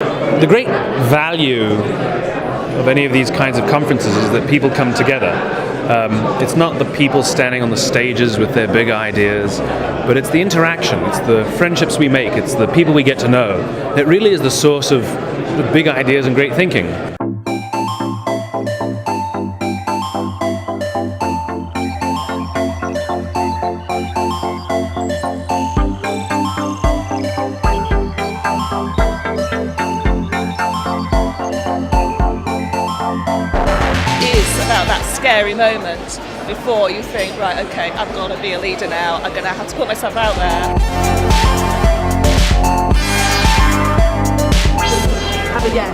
The great value of any of these kinds of conferences is that people come together. It's not the people standing on the stages with their big ideas, but it's the interaction, it's the friendships we make, it's the people we get to know that really is the source of the big ideas and great thinking. About that scary moment before you think, right, okay, I've got to be a leader now, I'm going to have to put myself out there.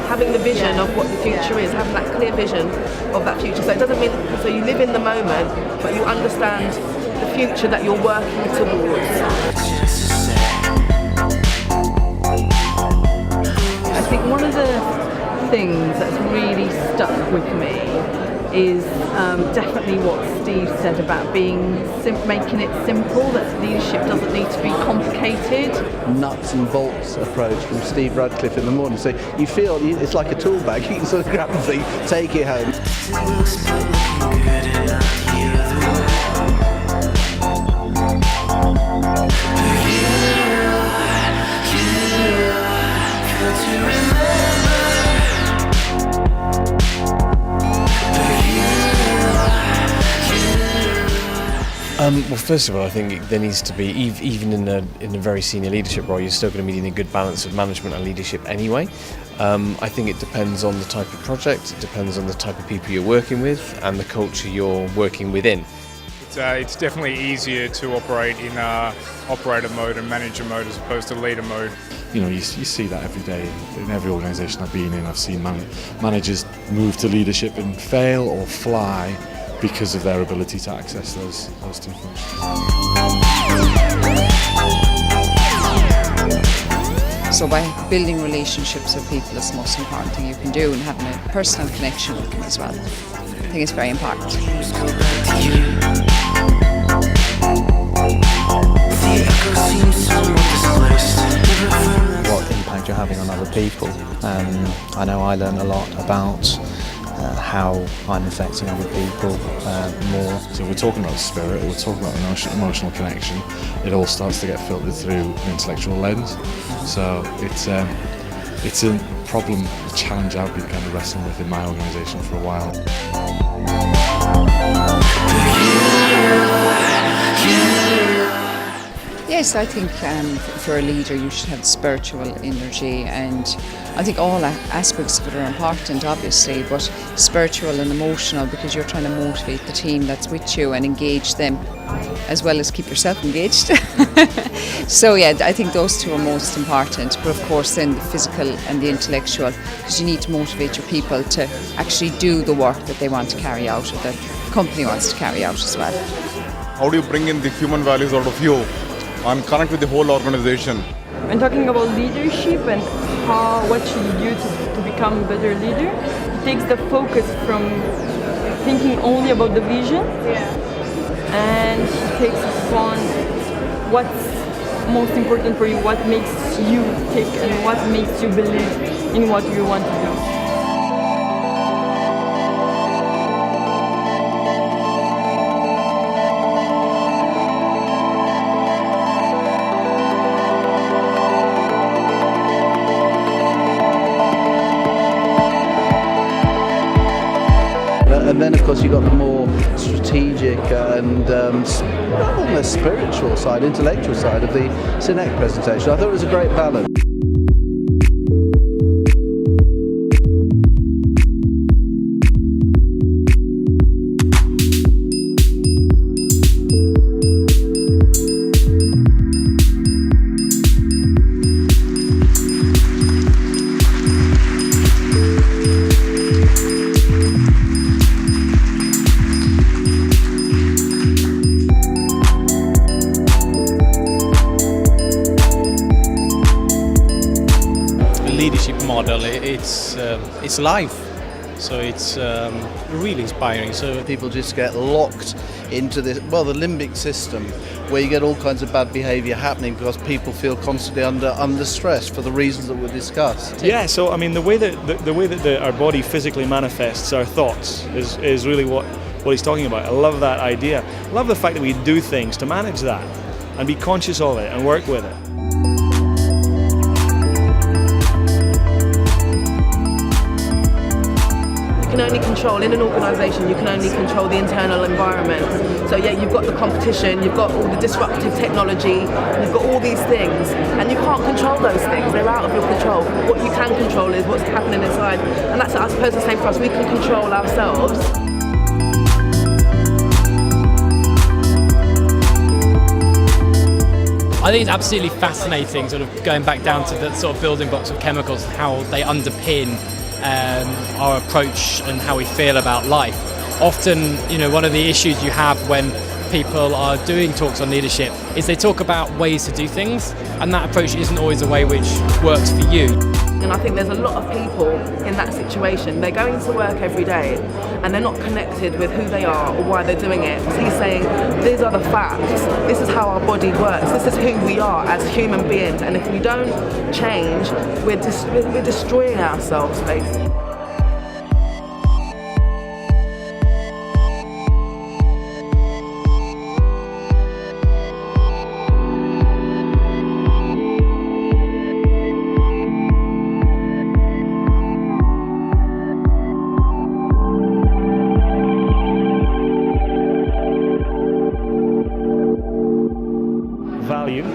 Having the vision of what the future is, having that clear vision of that future. So it doesn't mean, so you live in the moment, but you understand the future that you're working towards. I think one of the things that's really stuck with me is definitely what Steve said about making it simple, that leadership doesn't need to be complicated. Nuts and bolts approach from Steve Radcliffe in the morning. So you feel it's like a tool bag. You can sort of grab the thing, take it home. Well, first of all, I think there needs to be, even in a very senior leadership role, you're still going to be needing a good balance of management and leadership anyway. I think it depends on the type of project, it depends on the type of people you're working with and the culture you're working within. It's definitely easier to operate in operator mode and manager mode as opposed to leader mode. You know, you see that every day in every organisation I've been in. I've seen managers move to leadership and fail or fly because of their ability to access those two functions. So by building relationships with people is the most important thing you can do, and having a personal connection with them as well. I think it's very important. What impact you're having on other people. I know I learn a lot about how I'm affecting other people more. So we're talking about spirit, we're talking about emotional connection. It all starts to get filtered through an intellectual lens. So it's a problem, a challenge I've been kind of wrestling with in my organisation for a while. Yes, I think for a leader you should have spiritual energy, and I think all aspects of it are important obviously, but spiritual and emotional, because you're trying to motivate the team that's with you and engage them as well as keep yourself engaged. So yeah, I think those two are most important, but of course then the physical and the intellectual, because you need to motivate your people to actually do the work that they want to carry out, or the company wants to carry out as well. How do you bring in the human values out of you and connect with the whole organization? When talking about leadership and what should you do to become a better leader, it takes the focus from thinking only about the vision, and it takes on what's most important for you, what makes you tick and what makes you believe in what you want to do. And then, of course, you've got the more strategic and almost spiritual side, intellectual side of the Synec presentation. I thought it was a great balance. Leadership model, it's life. So it's really inspiring. So people just get locked into this, well, the limbic system, where you get all kinds of bad behaviour happening because people feel constantly under stress for the reasons that were discussed. Yeah, so I mean the way that our body physically manifests our thoughts is really what he's talking about. I love that idea. I love the fact that we do things to manage that and be conscious of it and work with it. You can only control, in an organisation, you can only control the internal environment. So yeah, you've got the competition, you've got all the disruptive technology, you've got all these things, and you can't control those things, they're out of your control. What you can control is what's happening inside, and that's, I suppose, the same for us. We can control ourselves. I think it's absolutely fascinating, sort of going back down to the sort of building blocks of chemicals and how they underpin our approach and how we feel about life. Often, one of the issues you have when people are doing talks on leadership is they talk about ways to do things, and that approach isn't always a way which works for you. And I think there's a lot of people in that situation. They're going to work every day and they're not connected with who they are or why they're doing it. So he's saying, these are the facts. This is how our body works. This is who we are as human beings. And if we don't change, we're destroying ourselves, basically.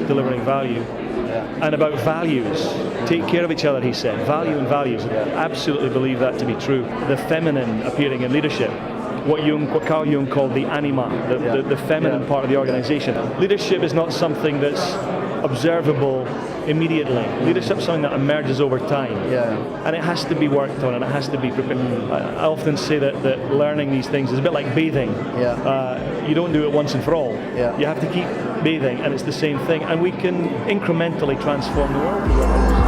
Delivering value, and about values. Take care of each other, he said. Value and values. Absolutely believe that to be true. The feminine appearing in leadership, what Carl Jung called the anima, the feminine part of the organisation. Leadership is not something that's observable immediately. Leadership is something that emerges over time, and it has to be worked on and it has to be prepared. I often say that learning these things is a bit like bathing. You don't do it once and for all. You have to keep bathing, and it's the same thing, and we can incrementally transform the world.